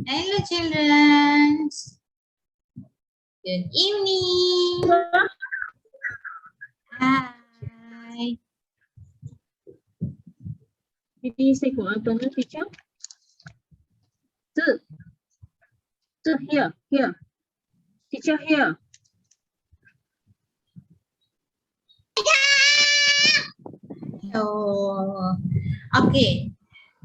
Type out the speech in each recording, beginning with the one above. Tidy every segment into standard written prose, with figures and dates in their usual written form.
Hello, children. Good evening. Hi. Maybe say for alternate teacher. Here. Teacher here. Hello. Okay.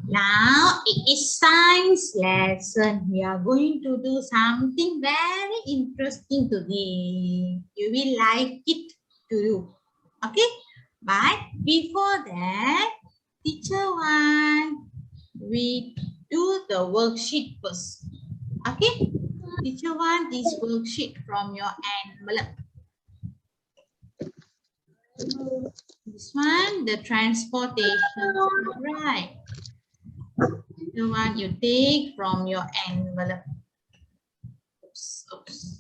Now it is science lesson. We are going to do something very interesting today. You will like it to do. Okay. But before that, teacher want we do the worksheet first. Okay. Teacher want this worksheet from your envelope. This one, the transportation, right? The one you take from your envelope. Oops.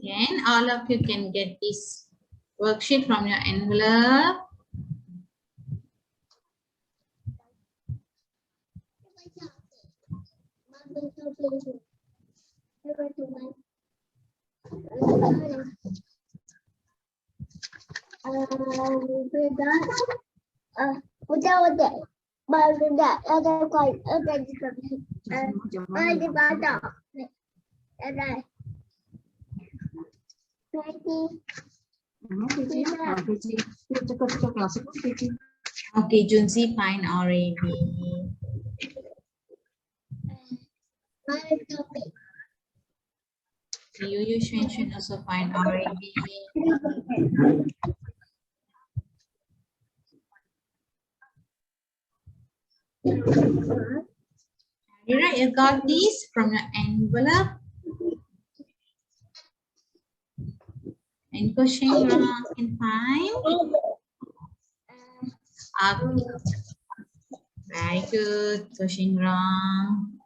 Again, all of you can get this worksheet from your envelope. Okay, Junsi, fine already. You Xuan also fine already. Alright, you got this from your envelope. And question can find. Okay. Very good, question wrong.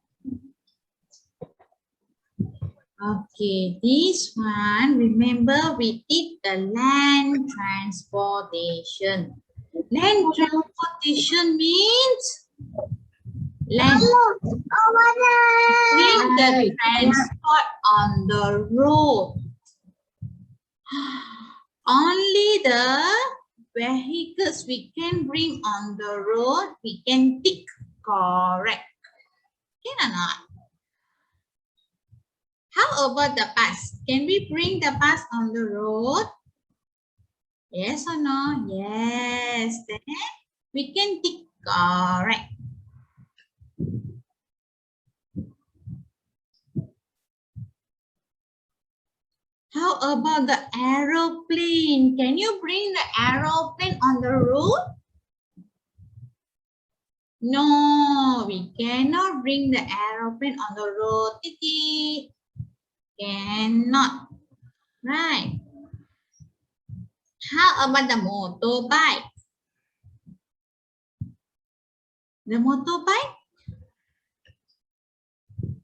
Okay, this one, remember we did the land transportation. Land transportation means land. Bring the transport on the road. Only the vehicles we can bring on the road, we can tick correct. Can or not? How about the bus? Can we bring the bus on the road? Yes or no? Yes. Then we can tick correct. How about the aeroplane? Can you bring the aeroplane on the road? No, we cannot bring the aeroplane on the road. Titi. Cannot. Right. How about the motorbike? The motorbike?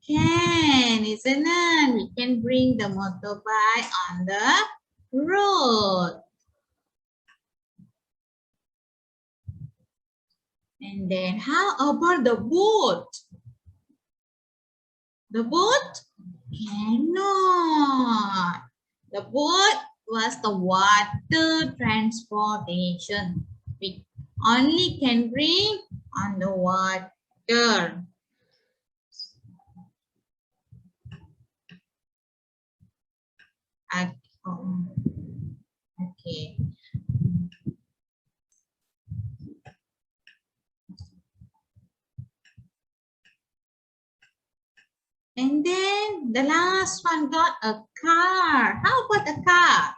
Can, isn't it? We can bring the motorbike on the road. And then how about the boat? The boat? Cannot. The boat was the water transportation. We only can bring on the water. Okay. And then The last one got a car. How about a car?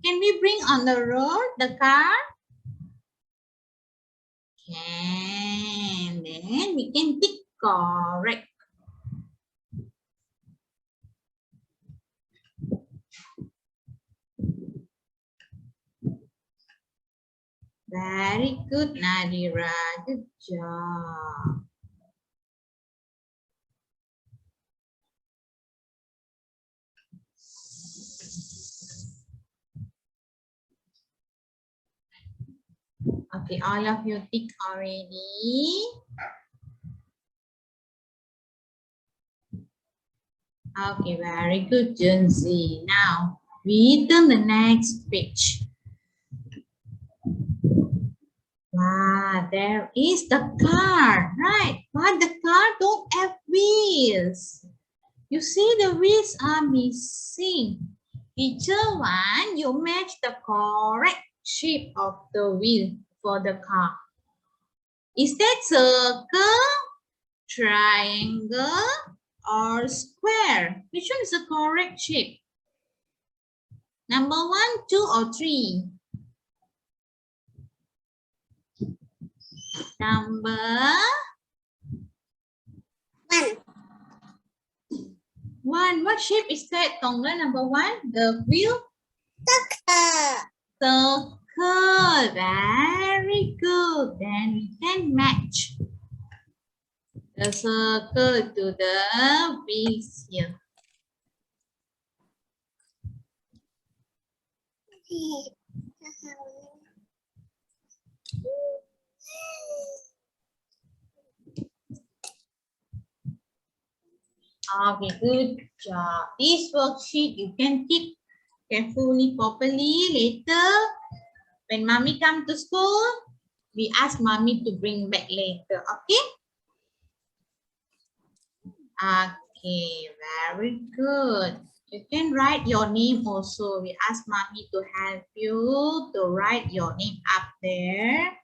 Can we bring on the road the car? Can. Then we can tick correct. Very good, Nadira. Good job. Okay, all of you tick already. Okay, very good, Junzi. Now, we turn the next page. Wow, there is the car, right? But the car don't have wheels. You see the wheels are missing. Teacher want you match the correct shape of the wheel for the car. Is that circle, triangle, or square? Which one is the correct shape? Number 1, 2, or 3? Number 1. What shape is that, Tongga? Number 1, the wheel? Circle. Very good. Then we can match the circle to the wheels here. Okay, good job. This worksheet you can keep carefully, properly. Later, when mommy come to school, we ask mommy to bring back later. Okay? Okay, very good. You can write your name also. We ask mommy to help you to write your name up there.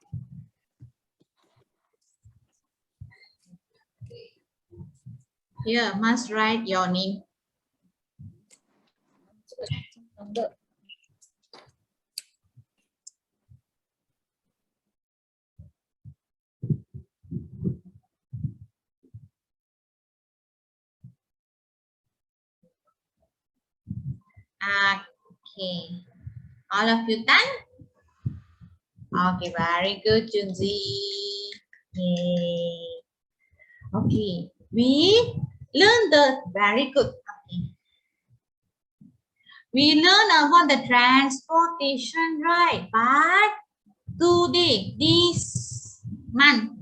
Here, must write your name. Okay. All of you done? Okay, very good, Junzi. Yay. Okay, we learned the very good. Okay. We learn about the transportation, right? But today, this month,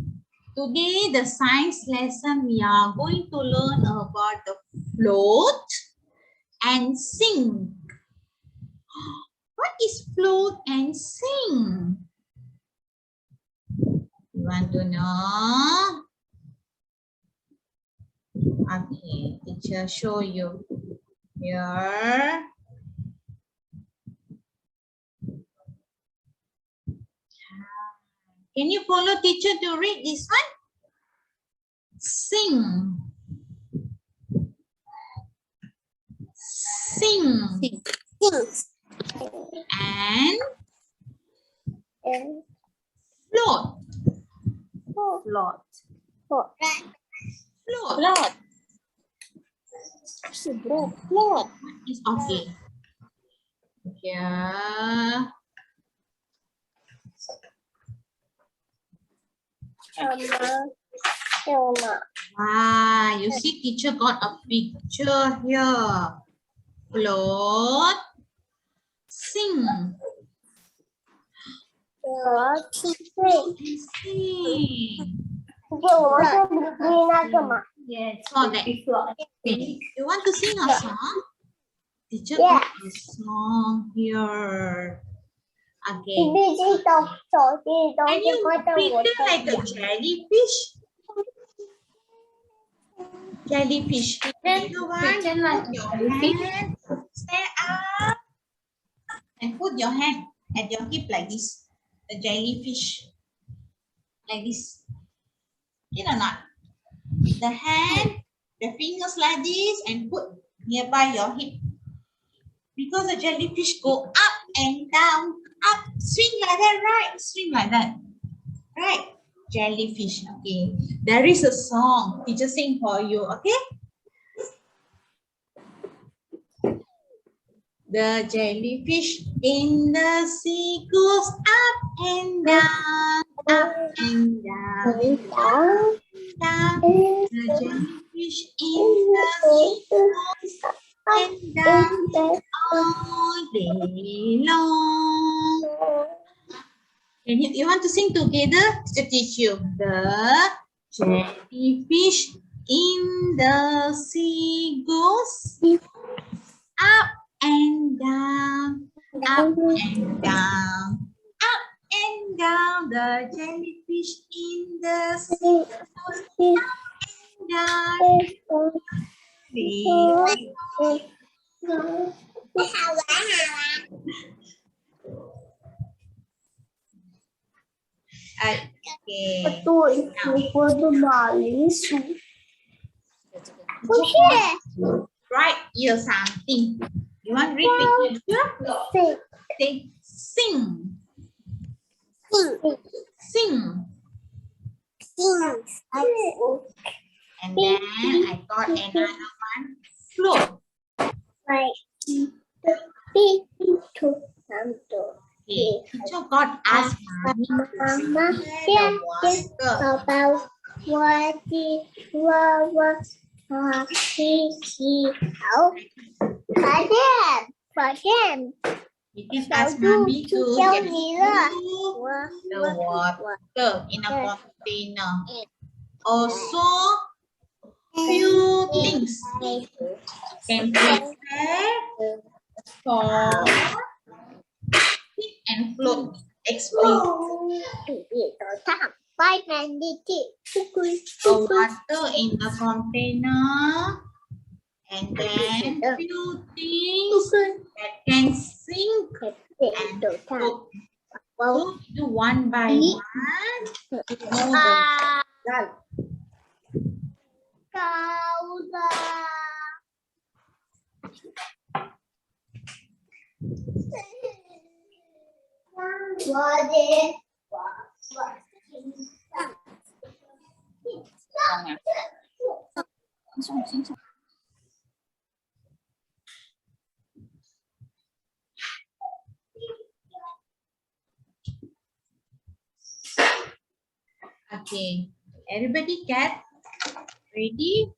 today the science lesson, we are going to learn about the float and sink. What is float and sink? You want to know? Okay, teacher show you here. Can you follow teacher to read this one? Sing. Sing. And float. Float. Float. Float. Float. It's okay. Yeah. Wow, you see teacher got a picture here. Float. Sing. Sing. Yes. So that you want to sing a song? Teacher got a song here. Again. Can you pretend like a jellyfish? Jellyfish. You want to put your hand, stand up, and put your hand at your hip like this. The jellyfish. Like this. You know not? The hand, the fingers like this, and put nearby your hip. Because the jellyfish go up and down, up, swing like that, right? Swing like that, right? Jellyfish, okay. There is a song, teacher sing for you, okay? The jellyfish in the sea goes up and down, up and down, down. The jellyfish in the sea goes up and down all day long. And you want to sing together? To teach you. The jellyfish in the sea goes up and down, up and down, up and down. The jellyfish in the sea goes up and down. Okay. Write here something. You want to read with me? Say sing. Sing. And then I got another one. Float. Okay. Teacher got asked mommy to share the water. You can ask mommy to get the water in a container. Also, few things can prepare for sing and float. Explain. The water in the container, and then few things that can sink and float. So we do one by one. You know the result. Okay, everybody get ready?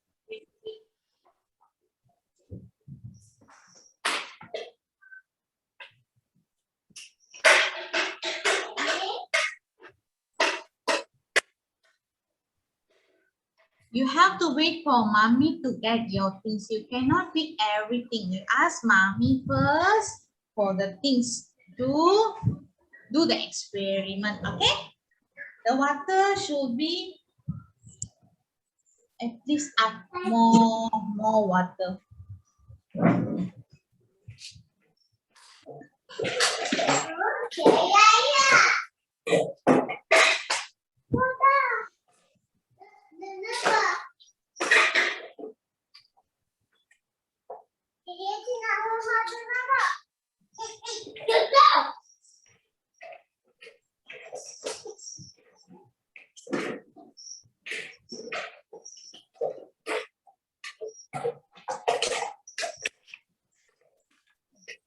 You have to wait for mommy to get your things. You cannot pick everything. You ask mommy first for the things to do the experiment, okay? The water should be at least up more water.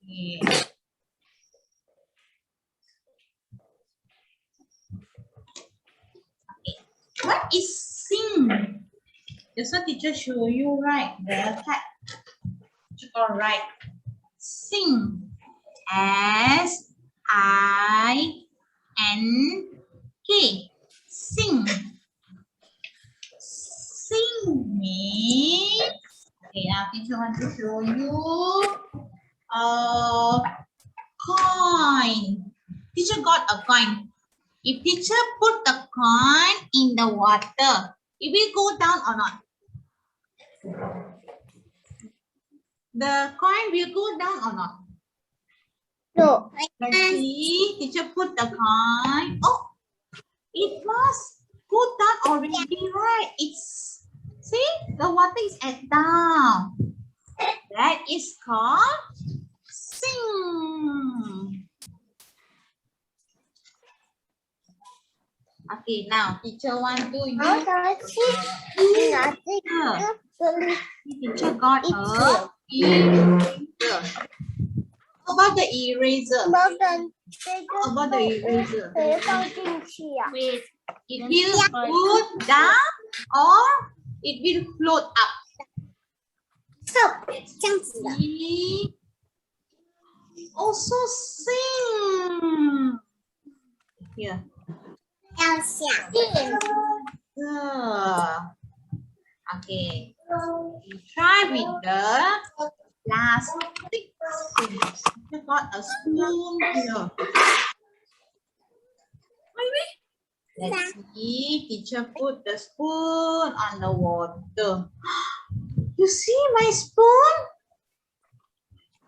Okay. What is sing? That's what teacher show you, right? The type. All right. Sing. S-I-N-K. Sing. Sing means. Okay, now teacher want to show you a coin. Teacher got a coin. If teacher put the coin in the water, it will go down or not? The coin will go down or not? No. Let's see. Teacher put the coin. Oh, it must go down already, right? It's, see, the water is at down. That is called sing. Okay, now teacher want to use. Teacher got a eraser. How about the eraser? How about the eraser? Wait. It will float down or it will float up. See? Also sing. Here. Okay. We try with the plastic things. We got a spoon here. Let's see. Teacher put the spoon on the water. You see my spoon?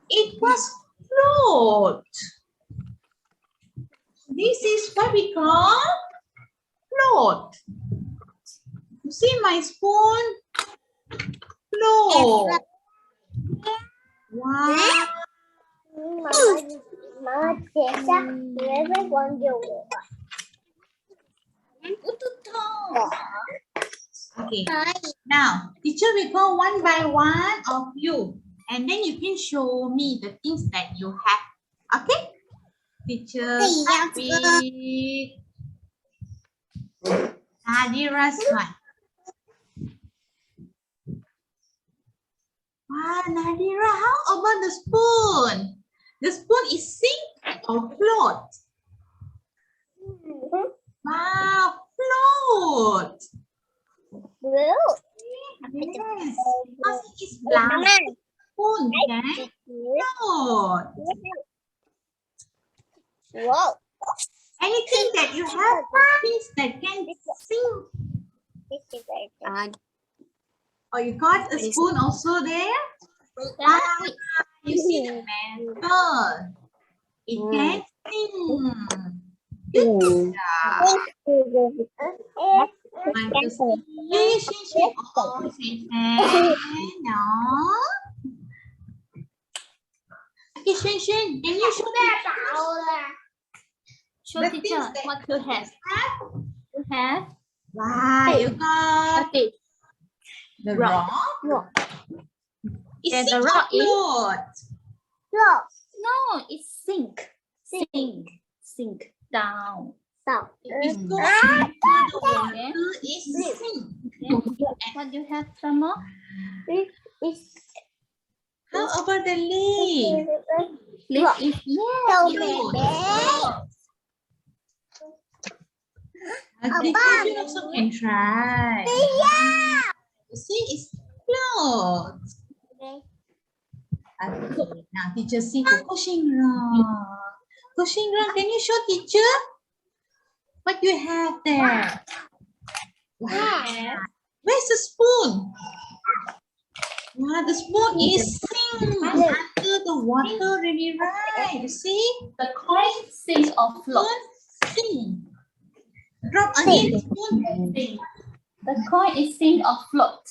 It was float. This is what we call float. You see my spoon? Float. Wow. Okay. Now, teacher will go one by one of you. And then you can show me the things that you have. Okay? Teacher, start with Nadira's one. Wow, Nadira, how about the spoon? The spoon is sink or float? Wow, float. Yes, because it is plastic spoon can float. Anything that you have, things that can sink. Oh, you got a spoon also there? Ah, you see the metal. It can sing. Good job. Want to see? Yeah, Shin. Oh, Shin. No. Okay, Shin. Can you show that? Show teacher what you have. You have. Wow, you got Okay. the rock. And It's the rock is. float. No, it's sink. Sink down. It is go into the water. It's sink. What do you have some more? How about the leaf? Leaf is Okay, you also can try. You see, it's float. Okay, now teacher see the pushing rock. Pushing rock, can you show teacher what you have there? Wow. Where's the spoon? Wow, the spoon is sink under the water, really right. You see? the coin sinks or float. Spoon sink. Drop again, spoon. Sink. The coin is sink or float.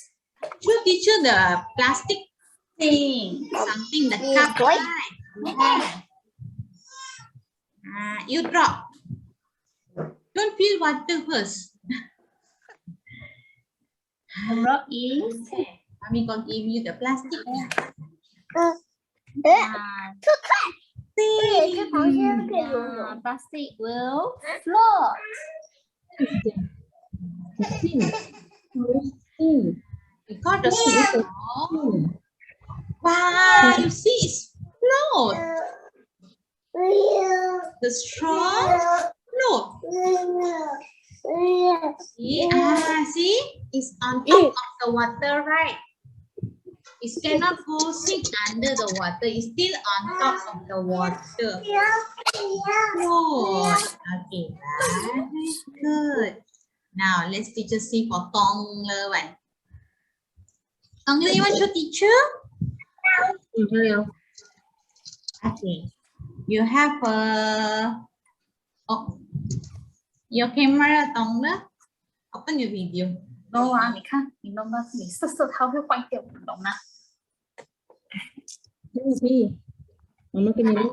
Show teacher the plastic Sink. something the cup, right? Yeah. You drop. Don't feel water first. The rock is. Okay. Mommy gonna give you the plastic. Plastic will float. You got the straw. Wow, you see it's float. The straw float. See, see, it's on top of the water, right? It cannot go sink under the water. It's still on top of the water. Float. Okay, very good. Now let's teacher see for Tongler one. Tongler, you want your teacher? Okay. You have a your camera, Tongler. Open your video. No 啊，你看，你弄到这里，色色它会坏掉，懂吗？ Sini. Mama kena ni.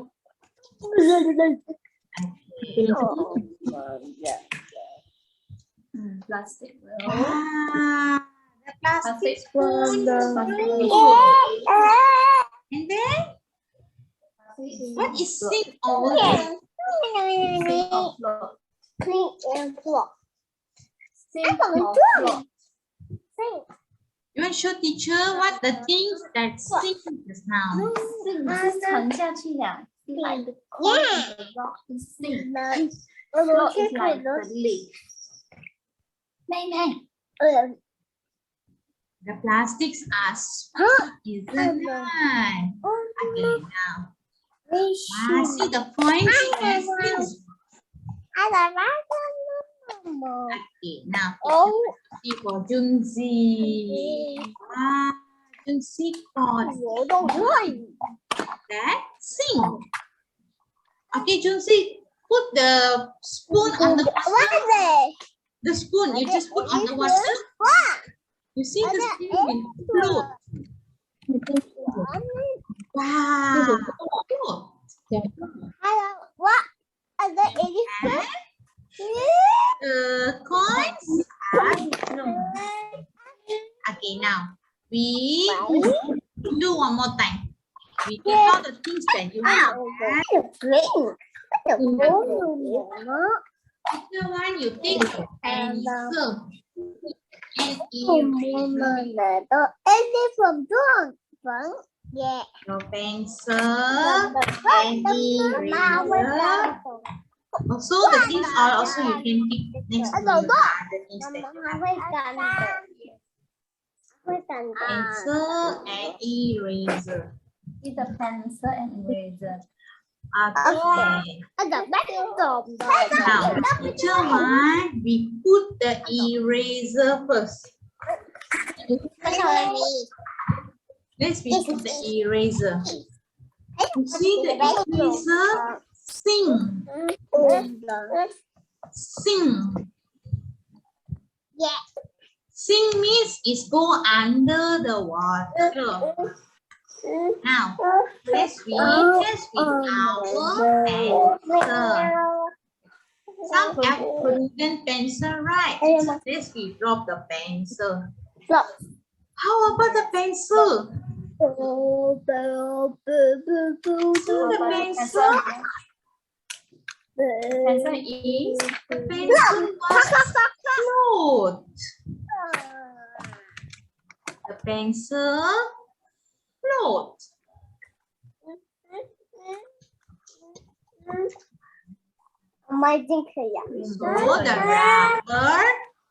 Plastic. Ah, the plastic Plastic spoon. Plastic And then, what is sink over there? Sink or float. Clean and floor. Sink Apa or itu? float. Sink. You want to show teacher what the things that sink just now? Sink 是沉下去的。Like the coin of the rock is sink. Float is like the lake. Này. The plastics are smooth, isn't it? Okay, now. See the points and things. Okay, now see for Junzi. Junzi caught that sink. Okay, Junzi, put the spoon on the water. The spoon you just put on the water. You see the spoon will float. Wow. What are the elephants? Coins are okay. Now we do one more time. We get all the things that you have. After one, you take your pencil and eraser. Your pencil and eraser. Also, the things are also you can keep next to the other things that you have. Pencil and eraser. It's a pencil and eraser. Okay. Now, teacher one, we put the eraser first. Let's we put the eraser. You see the eraser sing. Sing. Sing means is go under the water. Now, let's read this with our pencil. Some have wooden pencil, right? Let's we drop the pencil. How about the pencil? So the pencil. Pencil is The pencil was float. The pencil float. So the rubber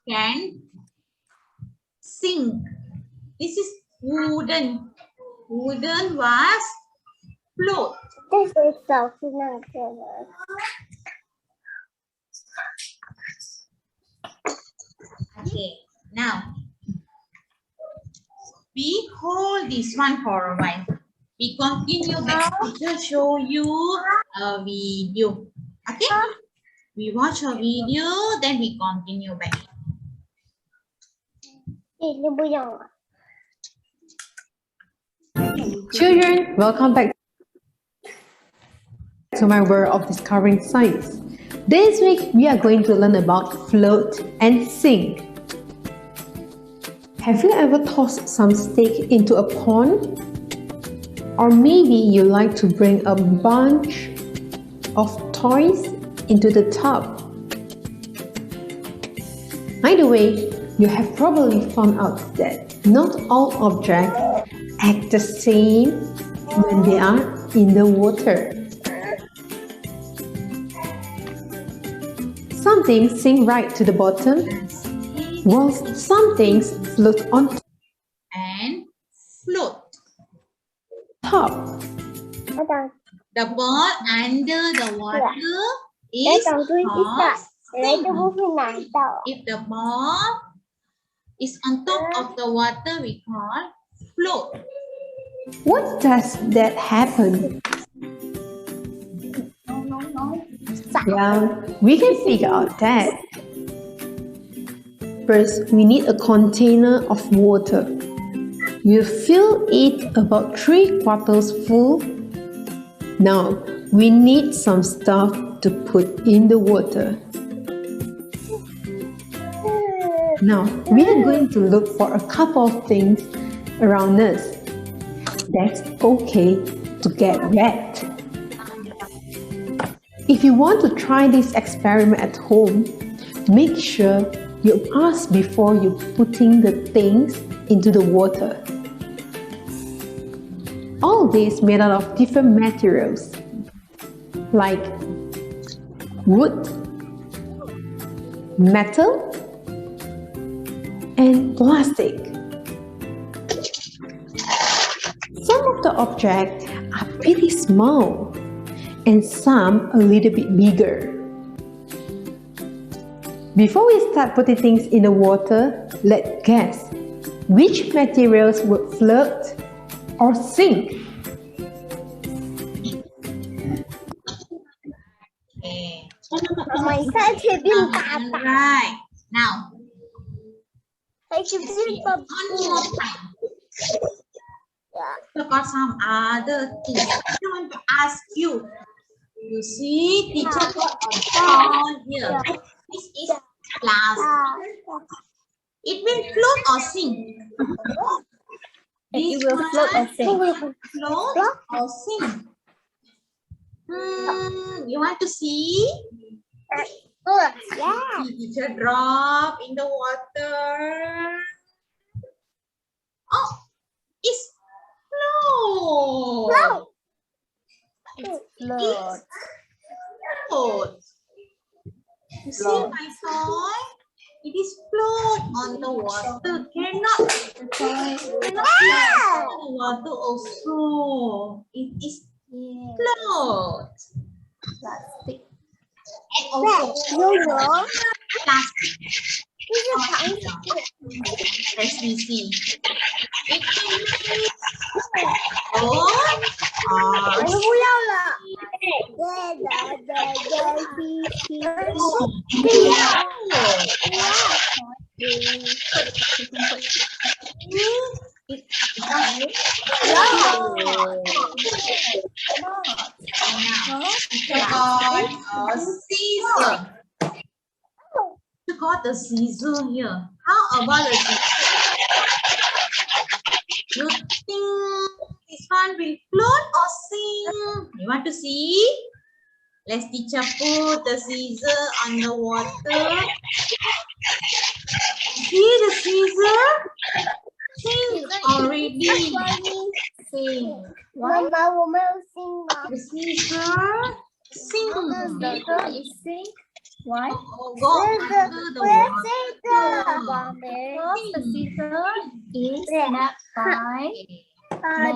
can sink. This is wooden. Wooden was float. Okay, now we hold this one for a while. We continue back. Teacher show you a video. Okay, we watch a video, then we continue back. Children, welcome back to my world of discovering science. This week, we are going to learn about float and sink. Have you ever tossed some stick into a pond? Or maybe you like to bring a bunch of toys into the tub. Either way, you have probably found out that not all objects act the same when they are in the water. Some things sink right to the bottom, whilst some things float on And float. top. The ball under the water is called sink. If the ball is on top of the water, we call float. What does that happen? Well, we can figure out that. First, we need a container of water. You fill it about 3/4 full. Now we need some stuff to put in the water. Now we are going to look for a couple of things around us. That's okay to get wet. If you want to try this experiment at home, make sure you ask before you putting the things into the water. All this made out of different materials like wood, metal, and plastic. Some of the objects are pretty small and some a little bit bigger. Before we start putting things in the water, let's guess which materials would float or sink. Okay. Mày sẽ chỉ biết cả Right. Now, Hãy chỉ let's biết read tập one more time. So got some other things. I want to ask you. You see, teacher put a ball here. This is plastic. It will float or sink. It will float or sink. Float or sink. You want to see? Yeah. See teacher drop in the water. Oh, it's float. Float. Float. You see my toy? It is float on the water. Cannot float on the water also. It is Yeah. float. Plastic. And also Yo-yo. plastic. Let's see. It can be float or 我不要了。You got a scissor here. How about the scissor? You think this one will float or sink? You want to see? Let's teacher put the scissor on the water. See the scissor? Sink already. Sink. Mama, 我没有心吗？ The scissor sink. The girl is sink. Why? Go under the water. Because the scissor is snapped by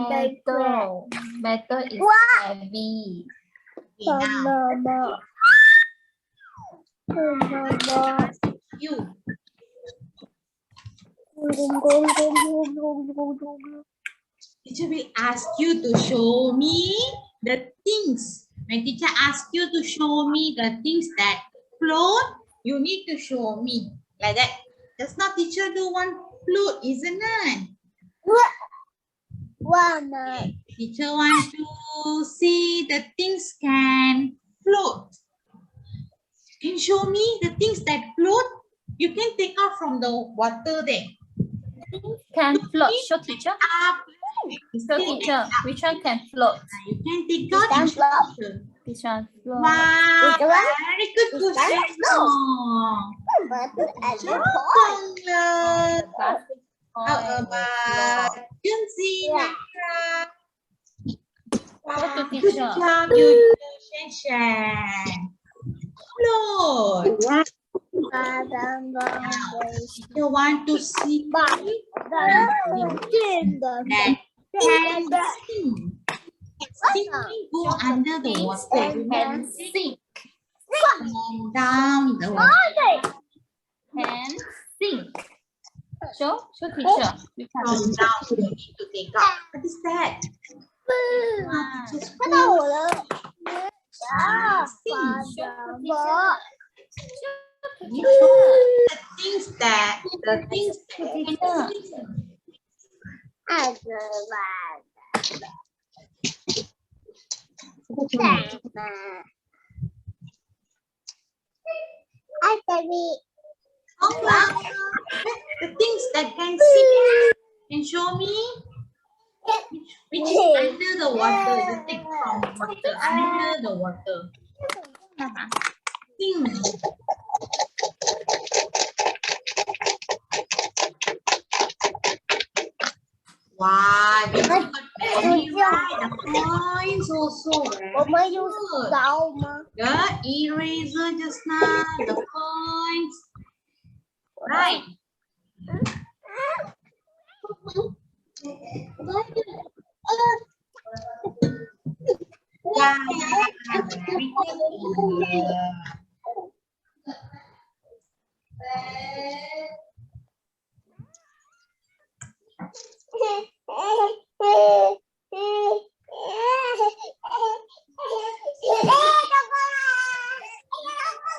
metal. Metal is heavy. Okay, now Mama. you. Teacher will ask you to show me the things. When teacher asks you to show me the things that float, you need to show me like that. Just now teacher do one float, isn't it? Mama. Teacher want to see the things can float. Can you show me the things that float? You can take out from the water there. Can float. Show teacher. Up. Show teacher. Which one can float? You can take out Can and float. show. This one float. Wow, Which one? very good question. Chocolate. Plastic How coin about float. Junzi? Yeah. Show to Good teacher. job, you Shan. Float. You want to see that can sink. Sinking go under the water. Can sink. And down the water. Can sink. Show teacher. Which one? From down, you need to take out. What is that? Just 看到我了。 sink. Show You show the things that can sink. Oh, wow. The things that can see. Can show me which is under the water. You take from water. Under the water. Thing. Wow, you got very right. The coins also very good. The eraser just now, the coins. Right. Yeah, very good.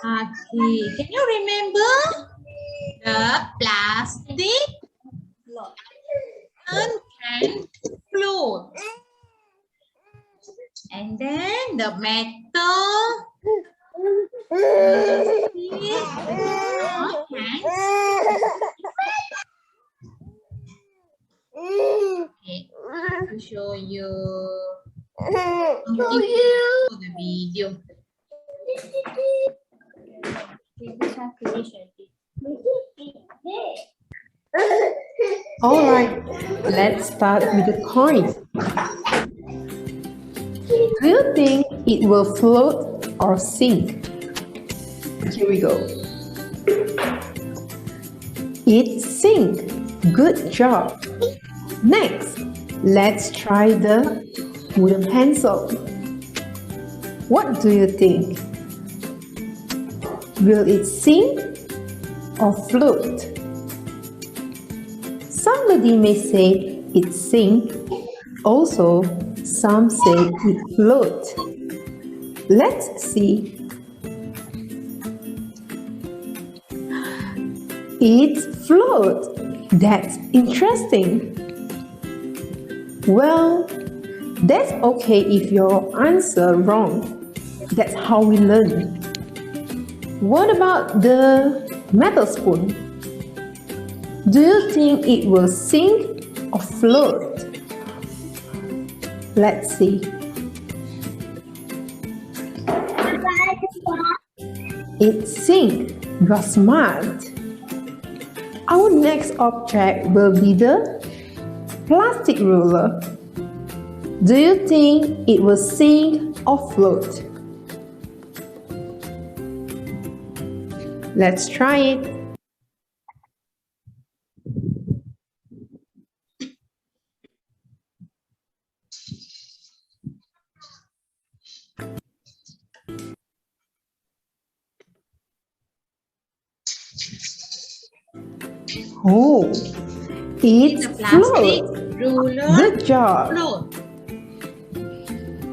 Okay, can you remember the plastic can float? And then the metal okay, to show you the video. All right, let's start with the coin. Do you think it will float or sink? Here we go. It sink. Good job. Next, let's try the wooden pencil. What do you think? Will it sink or float? Somebody may say it sink. Also, some say it float. Let's see. It float. That's interesting. Well, that's okay if your answer wrong. That's how we learn. What about the metal spoon? Do you think it will sink or float? Let's see. It sink. You're smart. Our next object will be the plastic ruler. Do you think it will sink or float? Let's try it. Oh, It's it a plastic floats. ruler. Good job. Float.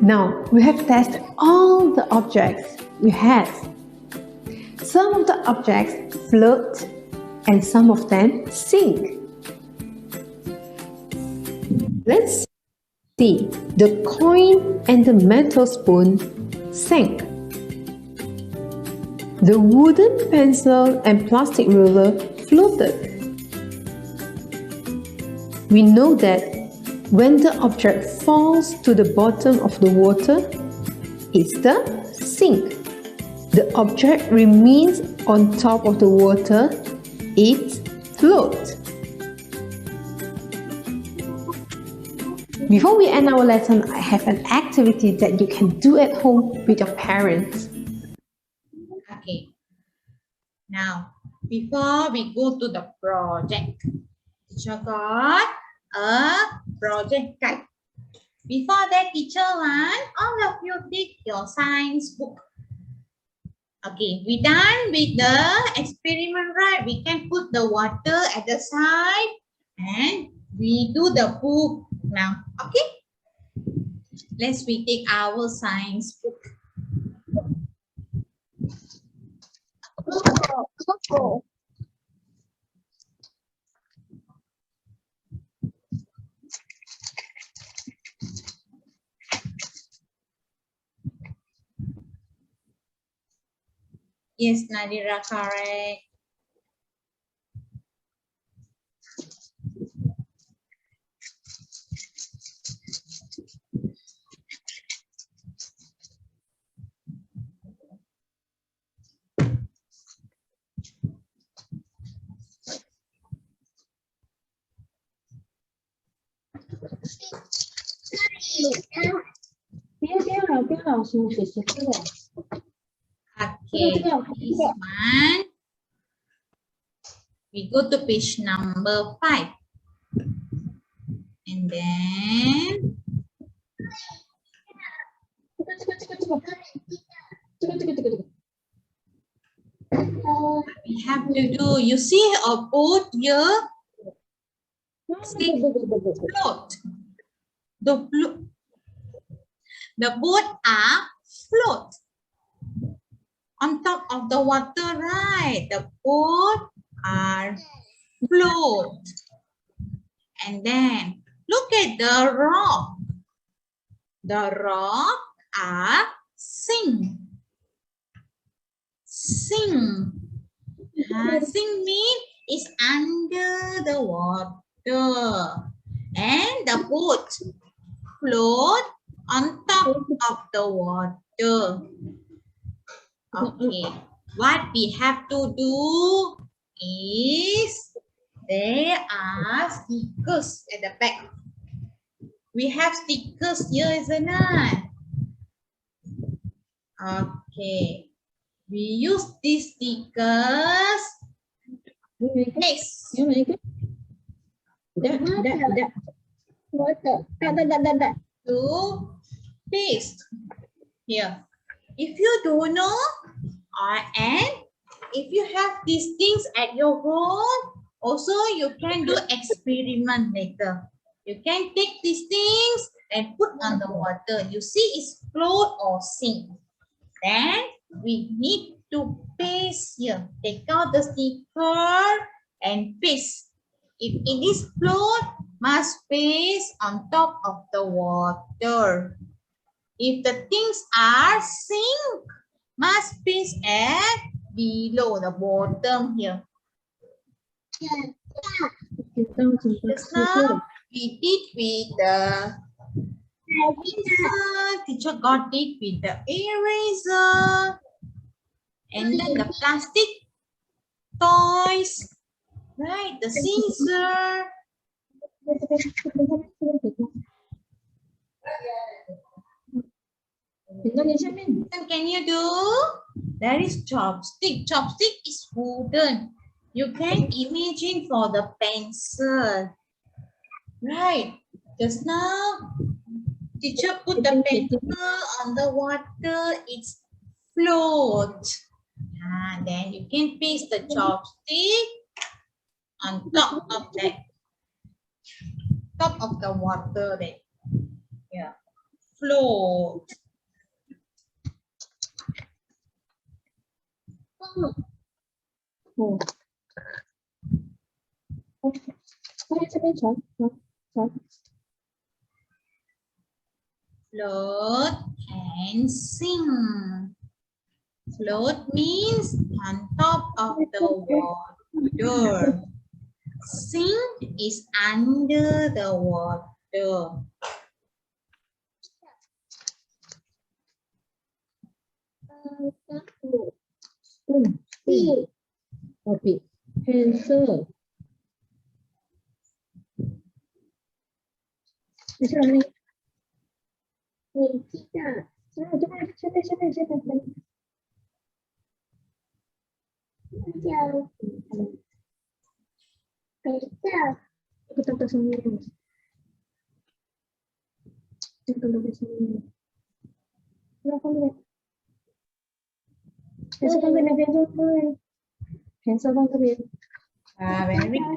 Now we have tested all the objects we have. Some of the objects float and some of them sink. Let's see. The coin and the metal spoon sank. The wooden pencil and plastic ruler floated. We know that when the object falls to the bottom of the water, it's the sink. The object remains on top of the water, it floats. Before we end our lesson, I have an activity that you can do at home with your parents. Okay. Now, before we go to the project, teacher got a project guide. Before that, teacher want all of you take your science book. Okay, we done with the experiment, right? We can put the water at the side and we do the poop now. Okay, let's retake our science book. Yes, Nadira, correct. Okay, this one. We go to page number 5. And then we have to do, you see a boat here, float. The boat are float on top of the water, right? The boat are float. And then look at the rock. The rock are sink. Sink. Sink means is under the water. And the boat float on top of the water. Okay. What we have to do is there are stickers at the back. We have stickers here, isn't it? Okay. We use these stickers. Next. To paste here. If you don't know, and if you have these things at your home, also you can do experiment later. You can take these things and put on the water. You see it's float or sink. Then we need to paste here. Take out the sticker and paste. If it is float, must paste on top of the water. If the things are sink, must paste at below the bottom here. Just now we did with the eraser. Teacher got it with the eraser. And then the plastic toys. Right, the scissor. What can you do? There is chopstick. Chopstick is wooden. You can imagine for the pencil. Right. Just now, teacher put the pencil on the water. It's float. Then you can paste the chopstick on top of that. Top of the water there. Yeah. Float. Float and sink. Float means on top of the water. Sink is under the water. Copy. Pencil. Very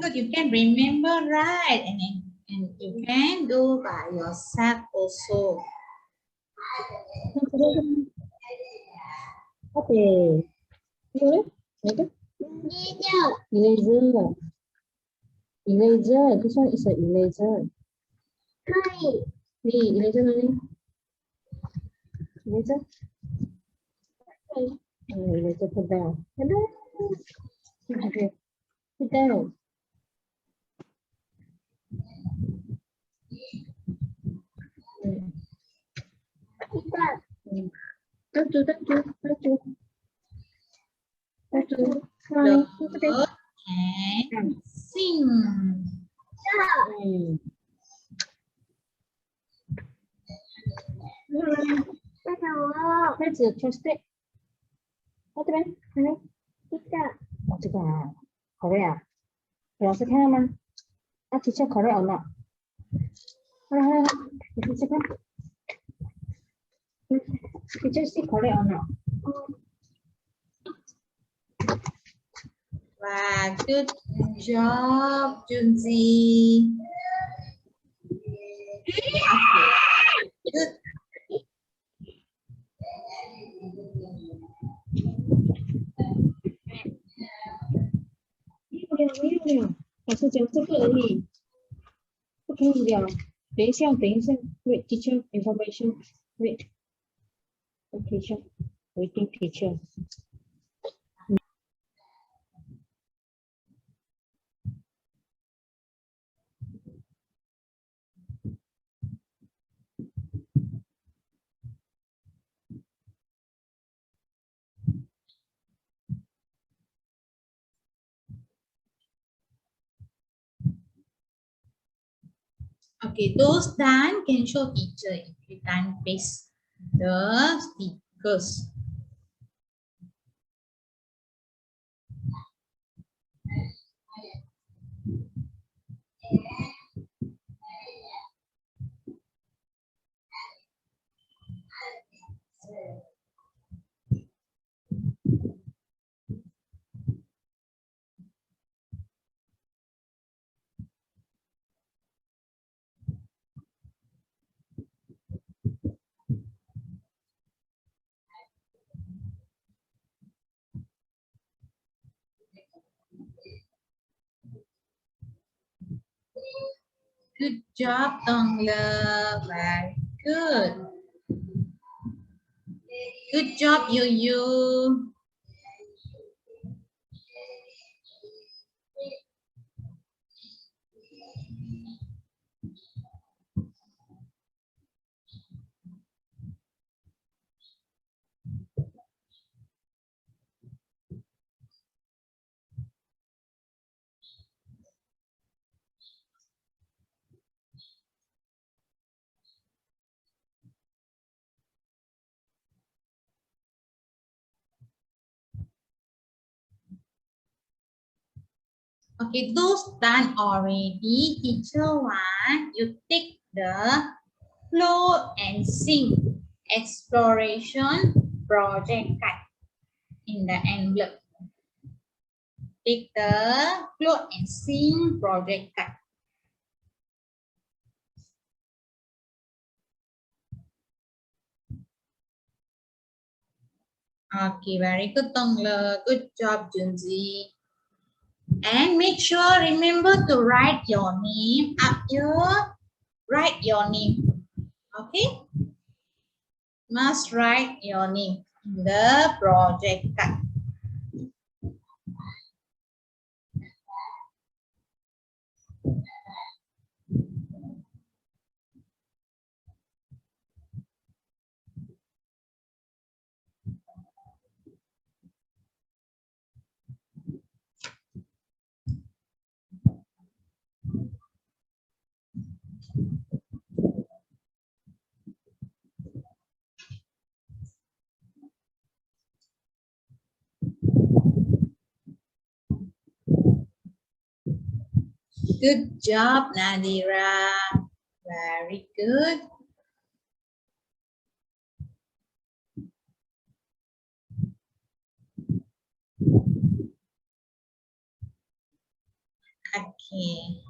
good. You can remember, right? And you can do by yourself also. Okay. Eraser. Eraser. This one is an eraser. Eraser. Eraser. Eraser put down. Okay. Put down. Don't do. Fine. Look and sing.开始 translate。到这边，来，这个啊，correct 啊，老师看到吗？啊，teacher correct or not？来，你试试看，teacher see correct or not？ Wow, good job, Junzi. Okay, good.没有，老师讲这个而已，不可以了。等一下，wait teacher information wait teacher waiting teacher。Okay, those done can show teacher if you can paste the stickers. Good job, Dongla. Very good. Good job, you. Okay, those done already. Teacher one, you take the float and sing exploration project card in the envelope. Take the float and sing project card. Okay, very good, Tongla. Good job, Junzi. And make sure, remember to write your name up here. Write your name. Okay? Must write your name in the project card. Good job, Nadira. Very good. Okay.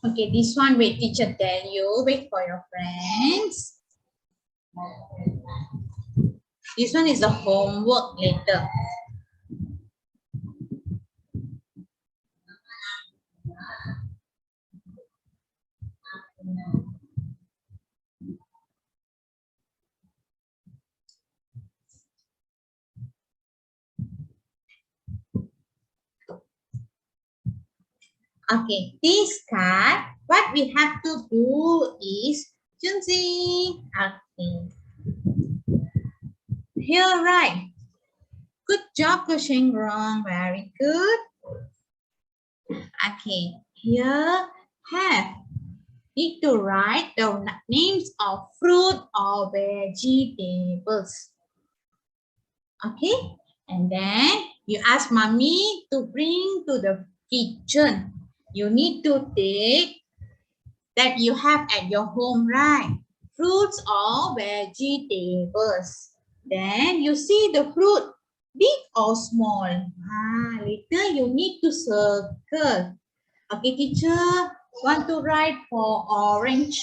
Okay, this one wait, teacher tell you. Wait for your friends. This one is the homework later. Okay, this card, what we have to do is Junzi. Okay. Here, right. Good job, Kushing Wrong. Very good. Okay. Here, have. Need to write the names of fruit or vegetables. Okay. And then you ask mommy to bring to the kitchen. You need to take that you have at your home, right? Fruits or vegetables. Then you see the fruit, big or small. Later you need to circle. Okay, teacher, want to write for orange.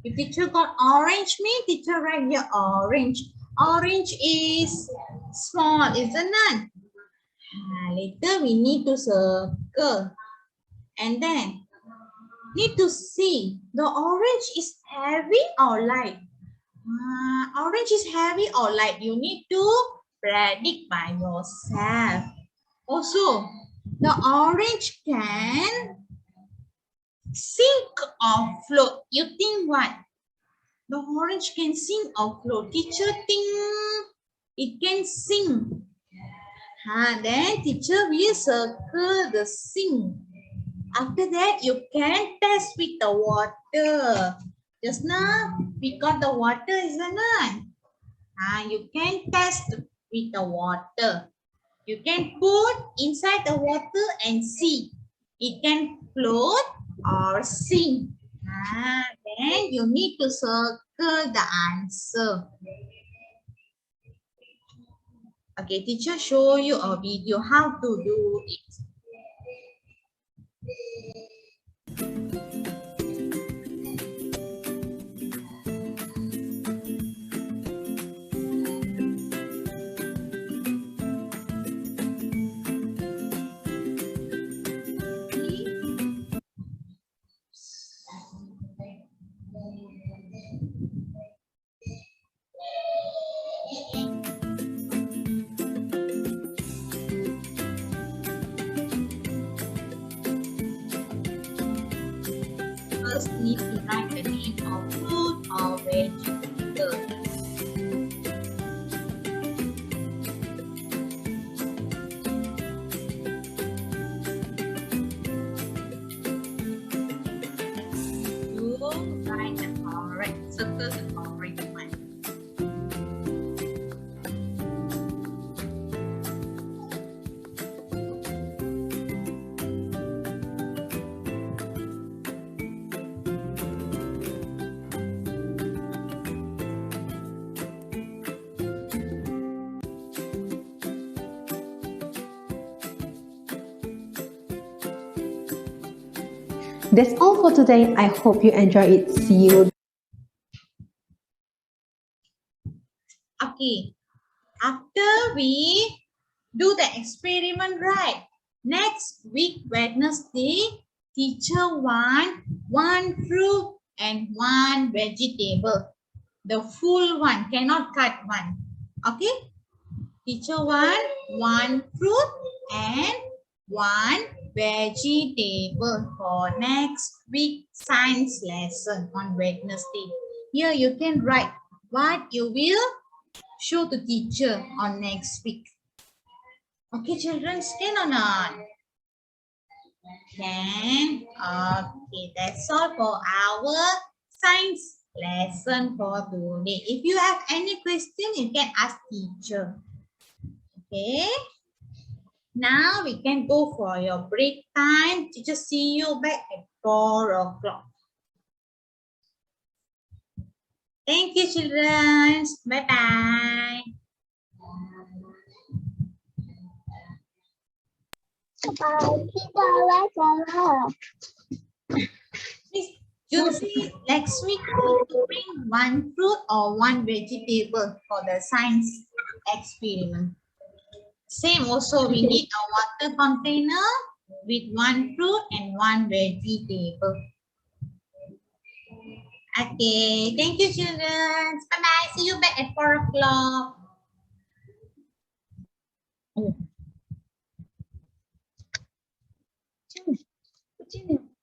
If teacher got orange, mean teacher write here orange. Orange is small, isn't it? Later we need to circle. And then need to see the orange is heavy or light. Orange is heavy or light. You need to predict by yourself. Also, the orange can sink or float. You think what? The orange can sink or float. Teacher think it can sink. Then teacher will circle the sink. After that, you can test with the water. Just now, we got the water, isn't it? You can test with the water. You can put inside the water and see. It can float or sink. Then you need to circle the answer. Okay, teacher show you a video how to do it. First need to write the name of fruit or vegetable. You write the correct, circle the correct one. That's all for today. I hope you enjoy it. See you. Okay, after we do the experiment right, next week Wednesday, teacher want one fruit and one vegetable. The full one, cannot cut one. Okay, teacher want one fruit and one vegetable for next week science lesson on Wednesday. Here you can write what you will show to teacher on next week. Okay, children, can or not? Can. Okay, that's all for our science lesson for today. If you have any question, you can ask teacher. Okay. Now we can go for your break time. Teacher see you back at 4 o'clock. Thank you, children. Bye-bye. Please, Josie, next week we need to bring one fruit or one vegetable for the science experiment. Same also, we need a water container with one fruit and one vegetable. Okay, thank you, children. Bye-bye. See you back at 4 o'clock. 不见了。